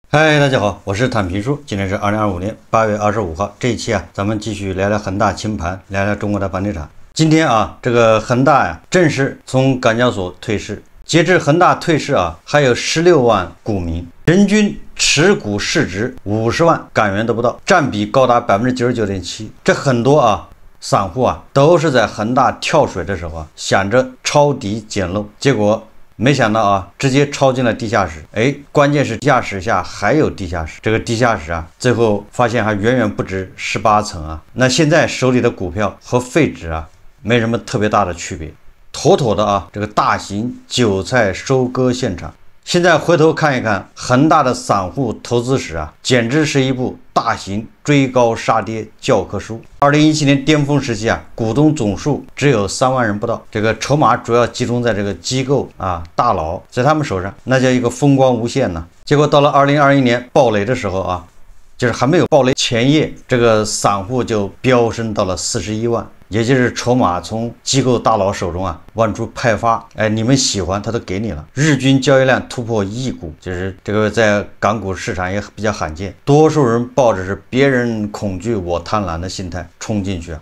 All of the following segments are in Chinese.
嗨，大家好，我是坦平叔。今天是2025年8月25号，这一期咱们继续聊聊恒大清盘，聊聊中国的房地产。今天这个恒大正式从港交所退市。截至恒大退市还有16万股民，人均持股市值50万港元都不到，占比高达99.7%。这很多散户都是在恒大跳水的时候想着抄底捡漏，结果没想到直接抄进了地下室。关键是地下室下还有地下室，这个地下室最后发现还远远不止18层那现在手里的股票和废纸没什么特别大的区别，妥妥的这个大型韭菜收割现场。现在回头看一看恒大的散户投资史简直是一部大型追高杀跌教科书。2017年巅峰时期股东总数只有3万人不到，这个筹码主要集中在这个机构大佬在他们手上，那叫一个风光无限呢。结果到了2021年暴雷的时候就是还没有暴雷前夜，这个散户就飙升到了41万，也就是筹码从机构大佬手中往出派发，你们喜欢他都给你了。日均交易量突破1亿股，就是这个在港股市场也比较罕见。多数人抱着是别人恐惧我贪婪的心态冲进去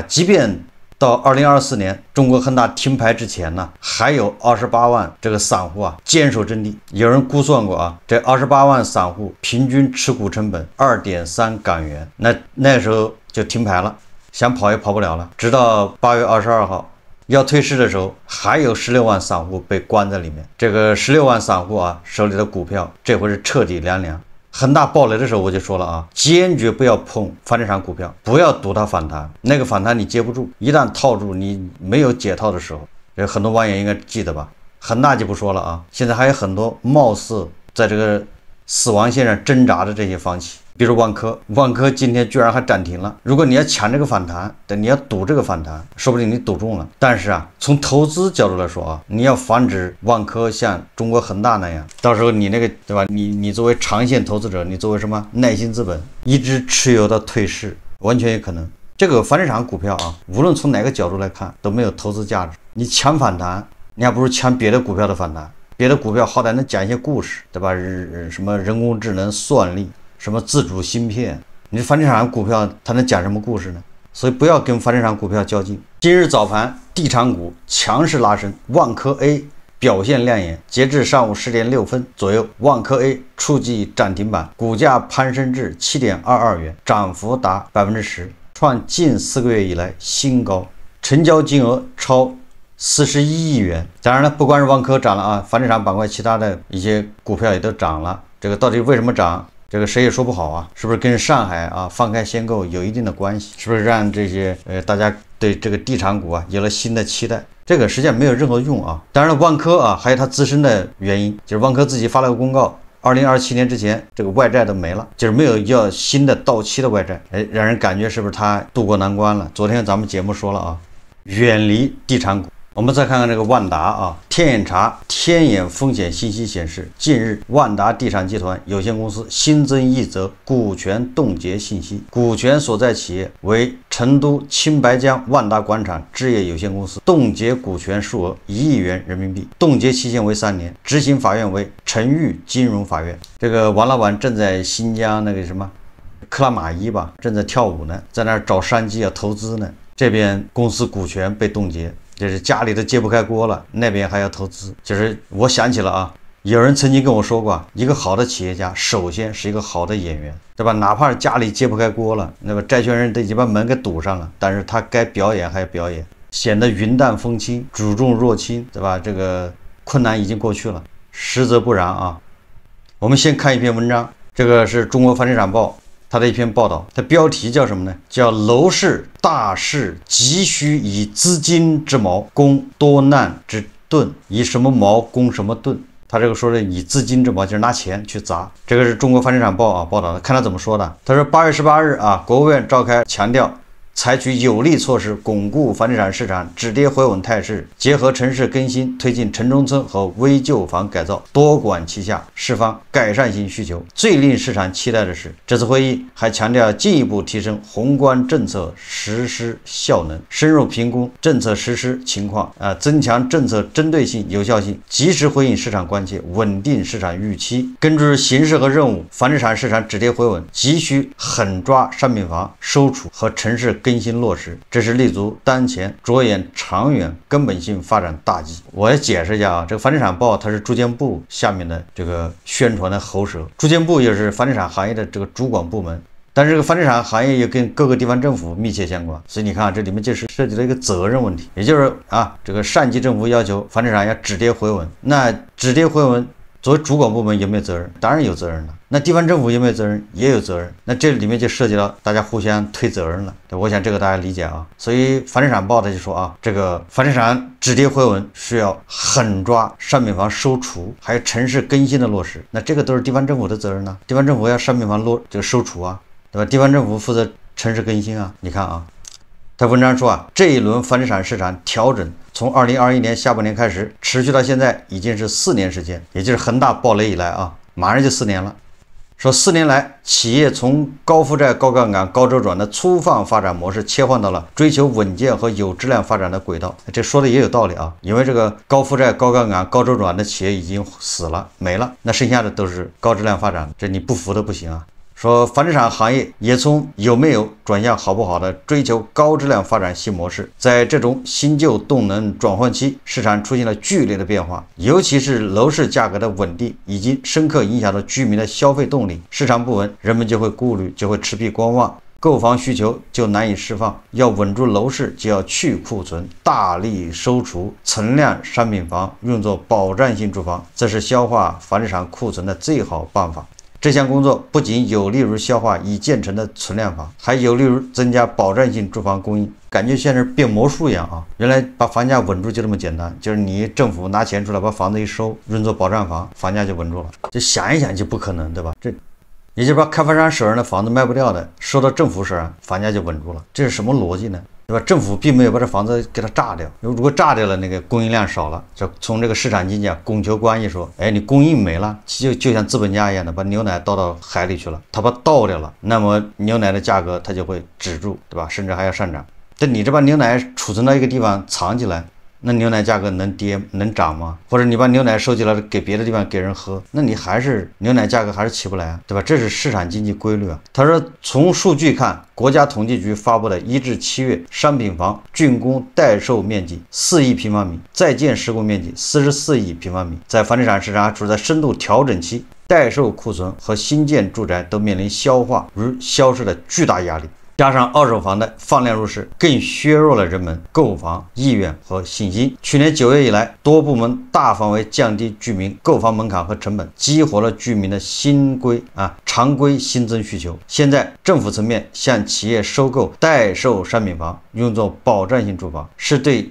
即便到2024年中国恒大停牌之前呢，还有28万这个散户坚守阵地。有人估算过这28万散户平均持股成本2.3港元，那时候就停牌了，想跑也跑不了了。直到8月22号要退市的时候，还有16万散户被关在里面。这个16万散户手里的股票这回是彻底凉凉。恒大暴雷的时候我就说了坚决不要碰房地产股票，不要赌它反弹，那个反弹你接不住，一旦套住你没有解套的时候，这很多网友应该记得吧。恒大就不说了现在还有很多貌似在这个死亡线上挣扎的这些房企，比如万科今天居然还涨停了。如果你要抢这个反弹，你要赌这个反弹，说不定你赌中了。但是从投资角度来说你要防止万科像中国恒大那样，到时候你那个对吧，你作为长线投资者，你作为什么耐心资本一直持有到退市，完全有可能。这个房地产股票无论从哪个角度来看都没有投资价值。你抢反弹，你还不如抢别的股票的反弹。别的股票好歹能讲一些故事，对吧？什么人工智能算力，什么自主芯片，你房地产股票它能讲什么故事呢？所以不要跟房地产股票较劲。今日早盘地产股强势拉升，万科 A 表现亮眼。截至上午10点6分左右，万科 A 触及涨停板，股价攀升至7.22元，涨幅达10%，创近4个月以来新高，成交金额超41亿元。当然了，不光是万科涨了房地产板块其他的一些股票也都涨了。这个到底为什么涨，这个谁也说不好是不是跟上海放开限购有一定的关系？是不是让这些大家对这个地产股有了新的期待？这个实际上没有任何用当然了，万科还有它自身的原因，就是万科自己发了个公告，2027年之前这个外债都没了，就是没有要新的到期的外债，让人感觉是不是它渡过难关了？昨天咱们节目说了远离地产股。我们再看看这个万达天眼查天眼风险信息显示，近日万达地产集团有限公司新增一则股权冻结信息，股权所在企业为成都青白江万达广场置业有限公司，冻结股权数额1亿元人民币，冻结期限为3年，执行法院为成渝金融法院。这个王老板正在新疆那个什么克拉玛依吧，正在跳舞呢，在那儿找商机投资呢。这边公司股权被冻结，就是家里都揭不开锅了，那边还要投资。就是我想起了有人曾经跟我说过，一个好的企业家首先是一个好的演员，对吧？哪怕是家里揭不开锅了，那么债权人都已经把门给堵上了，但是他该表演还要表演，显得云淡风轻，主重若轻，对吧？这个困难已经过去了，实则不然我们先看一篇文章，这个是中国房地产报它的一篇报道，它标题叫什么呢？叫楼市大势急需以资金之矛攻多难之盾，以什么矛攻什么盾。他这个说的以资金之矛就是拿钱去砸。这个是中国房地产报报道的，看他怎么说的。他说8月18日国务院召开强调采取有力措施巩固房地产市场止跌回稳态势，结合城市更新，推进城中村和危旧房改造，多管齐下，释放改善性需求。最令市场期待的是，这次会议还强调进一步提升宏观政策实施效能，深入评估政策实施情况，增强政策针对性、有效性，及时回应市场关切，稳定市场预期。根据形势和任务，房地产市场止跌回稳，急需狠抓商品房收储和城市更新落实，这是立足当前、着眼长远根本性发展大计。我也解释一下啊，这个房地产报它是住建部下面的这个宣传的喉舌，住建部也是房地产行业的这个主管部门。但是这个房地产行业也跟各个地方政府密切相关，所以你看这里面就是涉及了一个责任问题，也就是这个上级政府要求房地产要止跌回稳，那止跌回稳作为主管部门有没有责任？当然有责任了。那地方政府有没有责任？也有责任。那这里面就涉及到大家互相推责任了。我想这个大家理解啊。所以房地产报他就说这个房地产止跌回稳需要狠抓商品房收储，还有城市更新的落实。那这个都是地方政府的责任呢。地方政府要商品房收储啊，对吧？地方政府负责城市更新啊。你看他文章说这一轮房地产市场调整从2021年下半年开始，持续到现在已经是4年时间，也就是恒大暴雷以来马上就4年了。说4年来，企业从高负债、高杠杆、高周转的粗放发展模式切换到了追求稳健和有质量发展的轨道。这说的也有道理因为这个高负债、高杠杆、高周转的企业已经死了、没了，那剩下的都是高质量发展，这你不服都不行啊。说房地产行业也从有没有转向好不好的追求高质量发展新模式，在这种新旧动能转换期，市场出现了剧烈的变化，尤其是楼市价格的稳定已经深刻影响到居民的消费动力，市场不稳，人们就会顾虑，就会持币观望，购房需求就难以释放。要稳住楼市，就要去库存，大力收储存量商品房，用作保障性住房，这是消化房地产库存的最好办法。这项工作不仅有利于消化已建成的存量房，还有利于增加保障性住房供应。感觉像是变魔术一样原来把房价稳住就这么简单，就是你政府拿钱出来把房子一收，用作保障房，房价就稳住了。这想一想就不可能，对吧？也就是把开发商手上的房子卖不掉的，收到政府手上，房价就稳住了。这是什么逻辑呢？对吧？政府并没有把这房子给它炸掉，如果炸掉了，那个供应量少了，就从这个市场经济供求关系说，你供应没了，就像资本家一样的把牛奶倒到海里去了，它把它倒掉了，那么牛奶的价格它就会止住，对吧？甚至还要上涨。但你这把牛奶储存到一个地方藏起来，那牛奶价格能跌能涨吗？或者你把牛奶收集了给别的地方给人喝，那你还是牛奶价格还是起不来对吧？这是市场经济规律他说从数据看，国家统计局发布的1至7月商品房竣工待售面积4亿平方米，在建施工面积44亿平方米，在房地产市场处在深度调整期，待售库存和新建住宅都面临消化与销售的巨大压力。加上二手房的放量入市，更削弱了人们购房意愿和信心。去年9月以来，多部门大范围降低居民购房门槛和成本，激活了居民的常规新增需求。现在政府层面向企业收购待售商品房，用作保障性住房，是对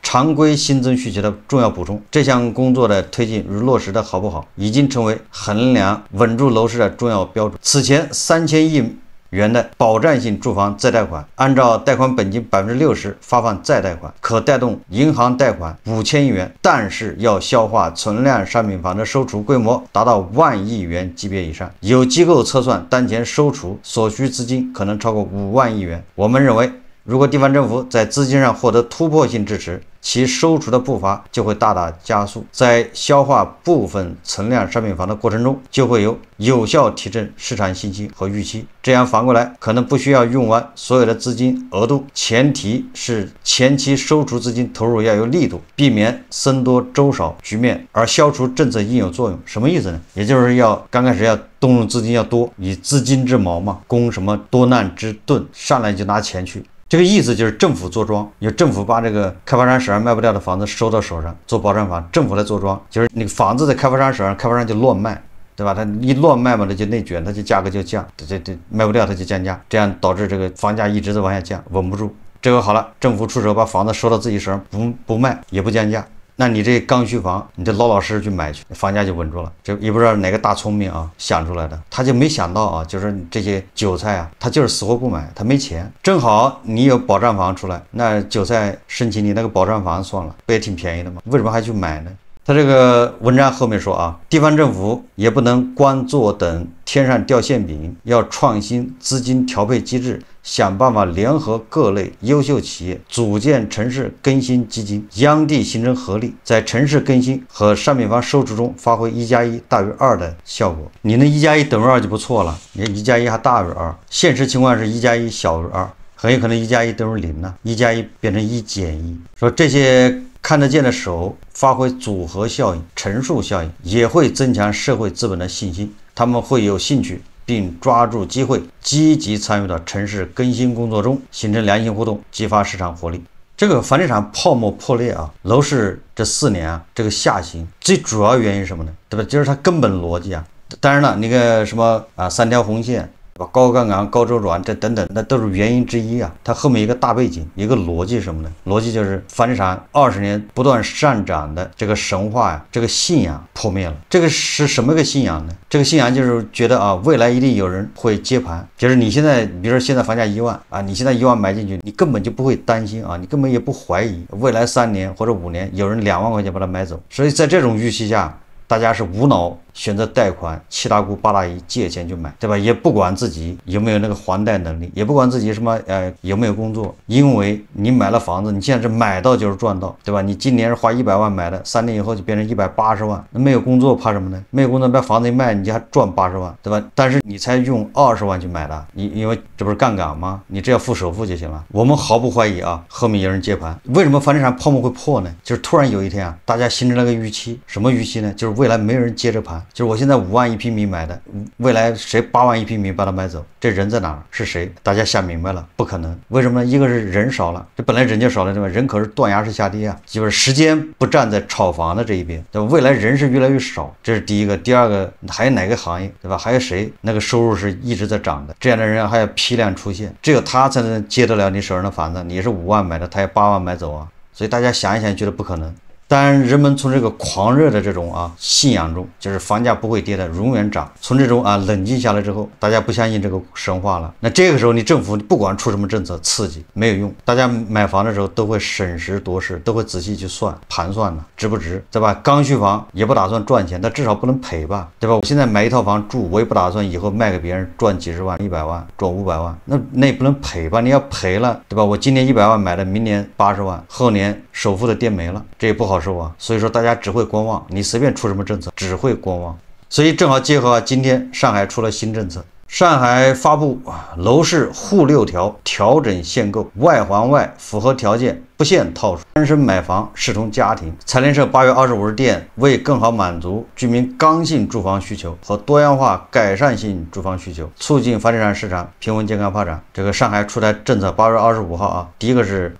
常规新增需求的重要补充。这项工作的推进与落实的好不好，已经成为衡量稳住楼市的重要标准。此前3000亿元的保障性住房再贷款，按照贷款本金60%发放再贷款，可带动银行贷款5000亿元，但是要消化存量商品房的收储规模达到10000亿元级别以上。有机构测算，当前收储所需资金可能超过5万亿元。我们认为，如果地方政府在资金上获得突破性支持，其收储的步伐就会大大加速，在消化部分存量商品房的过程中，就会有效提振市场信心和预期。这样反过来，可能不需要用完所有的资金额度，前提是前期收储资金投入要有力度，避免僧多粥少局面，而消除政策应有作用。什么意思呢？也就是刚开始要动用资金要多，以资金之矛嘛，攻什么多难之盾，上来就拿钱去。这个意思就是政府坐庄，有政府把这个开发商手上卖不掉的房子收到手上做保障房，政府来坐庄，就是那个房子在开发商手上，开发商就乱卖，对吧？他一乱卖嘛，他就内卷，他就价格就降，这卖不掉他就降价，这样导致这个房价一直在往下降，稳不住。这个好了，政府出手把房子收到自己手上，不卖也不降价，那你这刚需房，你就老老实实去买去，房价就稳住了。这也不知道哪个大聪明啊想出来的，他就没想到啊，就是这些韭菜啊，他就是死活不买，他没钱。正好你有保障房出来，那韭菜申请你那个保障房算了，不也挺便宜的吗？为什么还去买呢？他这个文章后面说啊，地方政府也不能光坐等天上掉馅饼，要创新资金调配机制，想办法联合各类优秀企业，组建城市更新基金，央地形成合力，在城市更新和商品房收支中发挥1+1大于2的效果。你那1+1等于2就不错了，你1+1还大于2，现实情况是1+1小于2，很有可能1+1等于0呢，1+1变成1减1。说这些看得见的手发挥组合效应、乘数效应，也会增强社会资本的信心，他们会有兴趣并抓住机会，积极参与到城市更新工作中，形成良性互动，激发市场活力。这个房地产泡沫破裂啊，楼市这4年啊，这个下行最主要原因是什么呢？对吧？就是它根本逻辑啊。当然了，那个什么啊，3条红线。高杠杆、高周转，这等等，那都是原因之一啊。它后面一个大背景，一个逻辑是什么呢？逻辑就是房地产20年不断上涨的这个神话呀，这个信仰破灭了。这个是什么个信仰呢？这个信仰就是觉得啊，未来一定有人会接盘。就是你现在，比如说现在房价1万啊，你现在1万买进去，你根本就不会担心啊，你根本也不怀疑未来3年或者5年有人2万块钱把它买走。所以在这种预期下，大家是无脑选择贷款，7大姑8大姨借钱去买，对吧？也不管自己有没有那个还贷能力，也不管自己什么有没有工作，因为你买了房子，你现在是买到就是赚到，对吧？你今年是花100万买的，3年以后就变成180万，那没有工作怕什么呢？没有工作把房子一卖，你就还赚80万，对吧？但是你才用20万去买的，因为这不是杠杆吗？你只要付首付就行了。我们毫不怀疑啊，后面有人接盘。为什么房地产泡沫会破呢？就是突然有一天啊，大家形成了个预期，什么预期呢？就是未来没人接着盘，就是我现在5万1平米买的，未来谁8万1平米把它买走，这人在哪儿？是谁？大家想明白了，不可能。为什么呢？一个是人少了，这本来人就少了，对吧？人口是断崖式下跌啊，就是时间不站在炒房的这一边，对吧？未来人是越来越少，这是第一个。第二个，还有哪个行业，对吧？还有谁那个收入是一直在涨的？这样的人还要批量出现，只有他才能接得了你手上的房子。你是5万买的，他要8万买走啊，所以大家想一想，觉得不可能。当然，人们从这个狂热的这种信仰中，就是房价不会跌的，永远涨。从这种冷静下来之后，大家不相信这个神话了。那这个时候，你政府不管出什么政策刺激没有用，大家买房的时候都会审时度势，都会仔细去盘算的，值不值，对吧？刚需房也不打算赚钱，但至少不能赔吧，对吧？我现在买一套房住，我也不打算以后卖给别人赚几十万、100万、赚500万，那也不能赔吧？你要赔了，对吧？我今年100万买的，明年80万，后年首付的店没了，这也不好受啊。所以说大家只会观望，你随便出什么政策只会观望。所以正好结合今天上海出了新政策，上海发布楼市沪6条调整限购，外环外符合条件不限套数，单身买房视同家庭。财联社8月25日电，为更好满足居民刚性住房需求和多样化改善性住房需求，促进房地产市场平稳健康发展，这个上海出台政策8月25号第一个是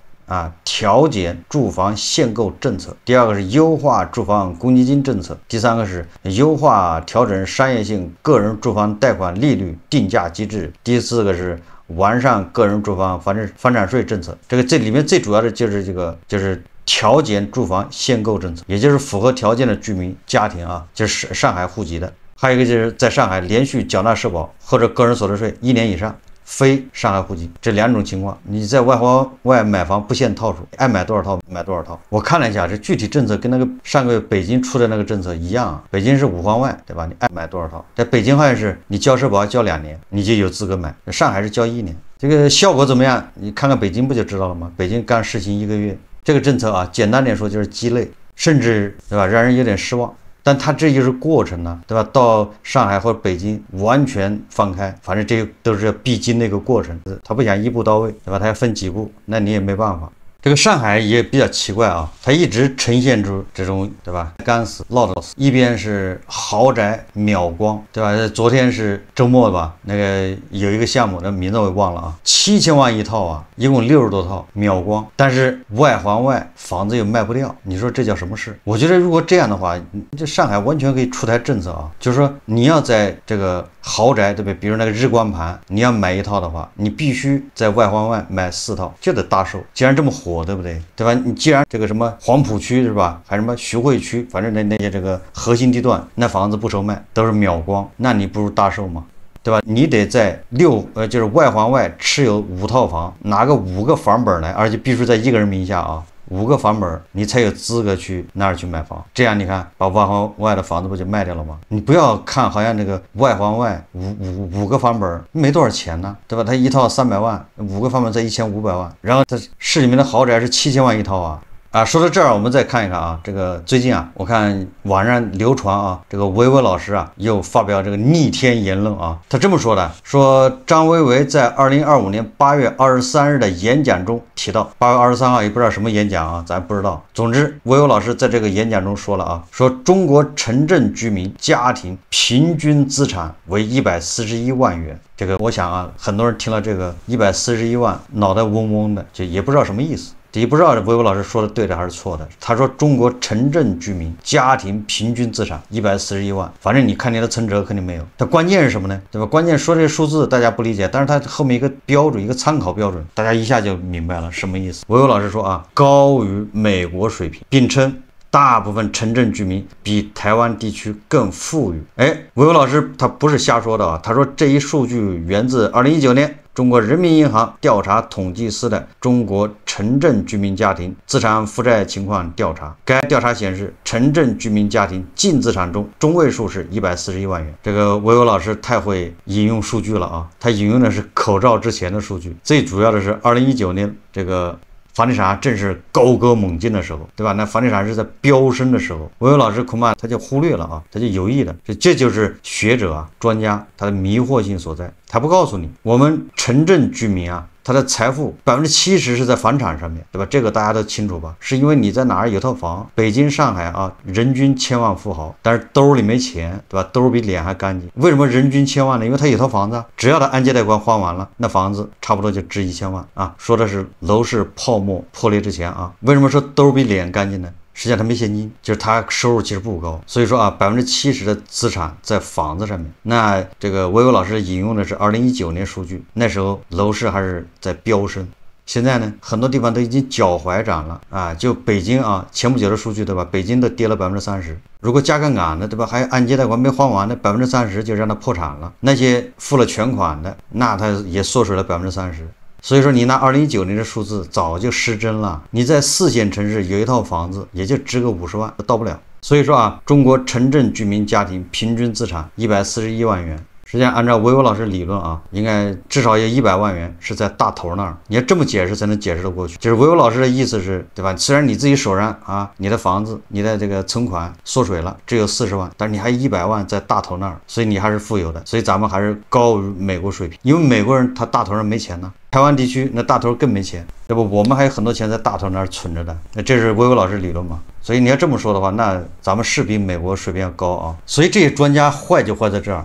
调减住房限购政策，第二个是优化住房公积金政策，第三个是优化调整商业性个人住房贷款利率定价机制，第四个是完善个人住房房产税政策。这里面最主要的就是调减住房限购政策，也就是符合条件的居民家庭就是上海户籍的，还有一个就是在上海连续缴纳社保或者个人所得税1年以上，非上海户籍，这2种情况，你在外环外买房不限套数，爱买多少套买多少套。我看了一下，这具体政策跟那个上个月北京出的那个政策一样北京是5环外，对吧？你爱买多少套，在北京好像是你交社保交2年，你就有资格买，上海是交1年。这个效果怎么样？你看看北京不就知道了吗？北京刚实行1个月，这个政策简单点说就是鸡肋，甚至对吧，让人有点失望。但它这就是过程呢，对吧？到上海或者北京完全放开，反正这都是必经的一个过程，他不想一步到位，对吧？他要分几步，那你也没办法。这个上海也比较奇怪它一直呈现出这种，对吧？干死落到死，一边是豪宅秒光，对吧？昨天是周末吧，那个有一个项目，那名字我也忘了7000万一套一共60多套秒光，但是外环外房子又卖不掉，你说这叫什么事？我觉得如果这样的话，这上海完全可以出台政策就是说你要在这个豪宅，对不对？比如那个日光盘，你要买一套的话，你必须在外环外买4套，就得大售。既然这么火火，对不对？对吧？你既然这个什么黄浦区是吧，还什么徐汇区，反正那些这个核心地段，那房子不愁卖，都是秒光，那你不如大售吗？对吧？你得在就是外环外持有5套房，拿个5个房本来，而且必须在一个人名下啊。5个房本，你才有资格去那儿去买房。这样你看，把外环外的房子不就卖掉了吗？你不要看好像这个外环外五个房本没多少钱呢，对吧？它一套300万，5个房本才1500万，然后它市里面的豪宅是7000万一套啊。说到这儿，我们再看一看啊，这个最近啊，我看网上流传啊，这个维维老师啊又发表这个逆天言论啊，他这么说的，说张维为在2025年8月23日的演讲中提到，8月23号也不知道什么演讲啊，咱不知道。总之，维维老师在这个演讲中说了啊，说中国城镇居民家庭平均资产为141万元。这个我想啊，很多人听了这个141万，脑袋嗡嗡的，就也不知道什么意思。也不知道维维老师说的对的还是错的。他说中国城镇居民家庭平均资产141万，反正你看你的存折肯定没有。它关键是什么呢？对吧？关键说这个数字大家不理解，但是它后面一个标准，一个参考标准，大家一下就明白了什么意思。维维老师说啊，高于美国水平，并称大部分城镇居民比台湾地区更富裕。维维老师他不是瞎说的啊，他说这一数据源自2019年中国人民银行调查统计司的中国城镇居民家庭资产负债情况调查。该调查显示，城镇居民家庭净资产中中位数是141万元。这个维维老师太会引用数据了啊，他引用的是口罩之前的数据，最主要的是2019年这个房地产正是高歌猛进的时候，对吧？那房地产是在飙升的时候，维维老师恐怕他就忽略了啊，他就有意的，这就是学者啊、专家他的迷惑性所在。他不告诉你，我们城镇居民啊，他的财富70%是在房产上面，对吧？这个大家都清楚吧？是因为你在哪儿有套房，北京、上海啊，人均千万富豪，但是兜里没钱，对吧？兜比脸还干净。为什么人均千万呢？因为他有套房子，只要他按揭贷款还完了，那房子差不多就值1000万啊。说的是楼市泡沫破裂之前啊。为什么说兜比脸干净呢？实际上他没现金，就是他收入其实不高，所以说啊，70%的资产在房子上面。那这个维维老师引用的是2019年数据，那时候楼市还是在飙升。现在呢，很多地方都已经脚踝涨了啊，就北京啊，前不久的数据对吧？北京都跌了30%。如果加杠杆的对吧？还有按揭贷款没还完的30%，就让他破产了。那些付了全款的，那他也缩水了30%。所以说你拿2019年的数字早就失真了，你在4线城市有一套房子也就值个50万都到不了。所以说啊，中国城镇居民家庭平均资产141万元，实际上按照维维老师理论啊，应该至少有100万元是在大头那儿。你要这么解释才能解释得过去。就是维维老师的意思是，对吧？虽然你自己手上啊，你的房子、你的这个存款缩水了，只有40万，但是你还100万在大头那儿，所以你还是富有的。所以咱们还是高于美国水平，因为美国人他大头上没钱呢。台湾地区那大头更没钱，要不我们还有很多钱在大头那儿存着的。那这是维维老师理论嘛？所以你要这么说的话，那咱们是比美国水平要高啊。所以这些专家坏就坏在这儿。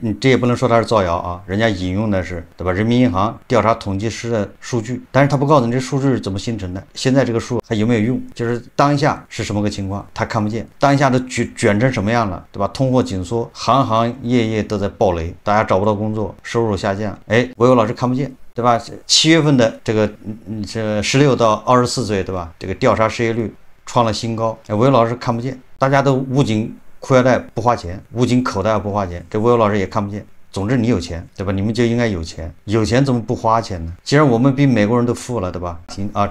你这也不能说他是造谣啊，人家引用的是对吧？人民银行调查统计师的数据，但是他不告诉你这数据是怎么形成的，现在这个数还有没有用？就是当下是什么个情况，他看不见。当下的卷成什么样了，对吧？通货紧缩，行行业业都在暴雷，大家找不到工作，收入下降。维维老师看不见。对吧？7月份的这个16到24岁，对吧？这个调查失业率创了新高。维维老师看不见，大家都捂紧裤腰带不花钱，捂紧口袋不花钱，这维维老师也看不见。总之你有钱，对吧？你们就应该有钱，有钱怎么不花钱呢？既然我们比美国人都富了，对吧？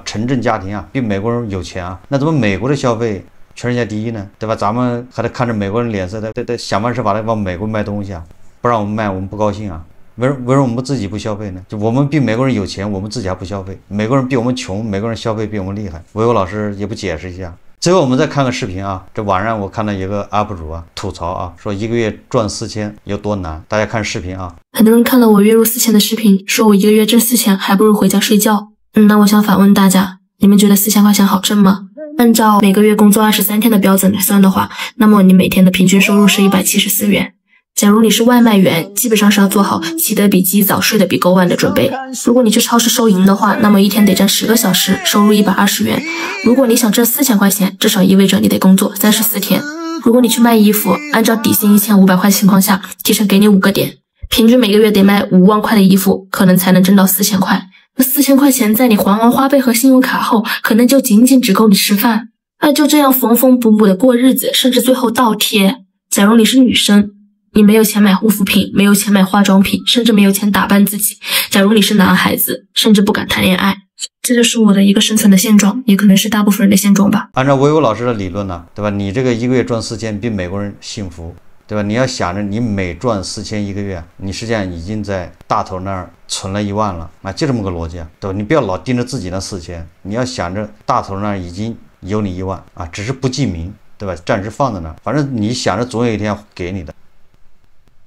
城镇家庭啊比美国人有钱啊，那怎么美国的消费全世界第一呢？对吧？咱们还得看着美国人脸色，得想办法往美国卖东西啊，不让我们卖我们不高兴啊。为什么我们自己不消费呢？就我们比美国人有钱，我们自己还不消费。美国人比我们穷，美国人消费比我们厉害。维维老师也不解释一下。最后我们再看个视频啊，这晚上我看到一个 UP 主啊吐槽啊，说一个月赚4000有多难。大家看视频啊。很多人看了我月入4000的视频，说我一个月挣4000还不如回家睡觉。那我想反问大家，你们觉得4000块钱好挣吗？按照每个月工作23天的标准来算的话，那么你每天的平均收入是174元。假如你是外卖员，基本上是要做好起得比鸡早睡得比狗晚的准备。如果你去超市收银的话，那么一天得站10个小时，收入120元。如果你想挣4000块钱，至少意味着你得工作34天。如果你去卖衣服，按照底薪1500块的情况下，提成给你5个点，平均每个月得卖5万块的衣服，可能才能挣到4000块。那4000块钱在你还完花呗和信用卡后，可能就仅仅只够你吃饭。就这样缝缝补补的过日子，甚至最后倒贴。假如你是女生，你没有钱买护肤品，没有钱买化妆品，甚至没有钱打扮自己。假如你是男孩子，甚至不敢谈恋爱。这就是我的一个生存的现状，也可能是大部分人的现状吧。按照维欧老师的理论呢，对吧？你这个一个月赚4000，比美国人幸福，对吧？你要想着你每赚4000一个月，你实际上已经在大头那儿存了1万了啊，就这么个逻辑啊，对吧？你不要老盯着自己那4000，你要想着大头那儿已经有你1万啊，只是不记名，对吧？暂时放在那儿，反正你想着总有一天给你的，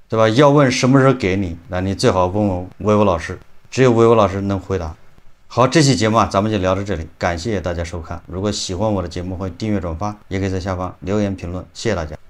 对吧？要问什么时候给你，那你最好问问维欧老师，只有维欧老师能回答。好，这期节目咱们就聊到这里，感谢大家收看。如果喜欢我的节目，欢迎订阅转发，也可以在下方留言评论，谢谢大家。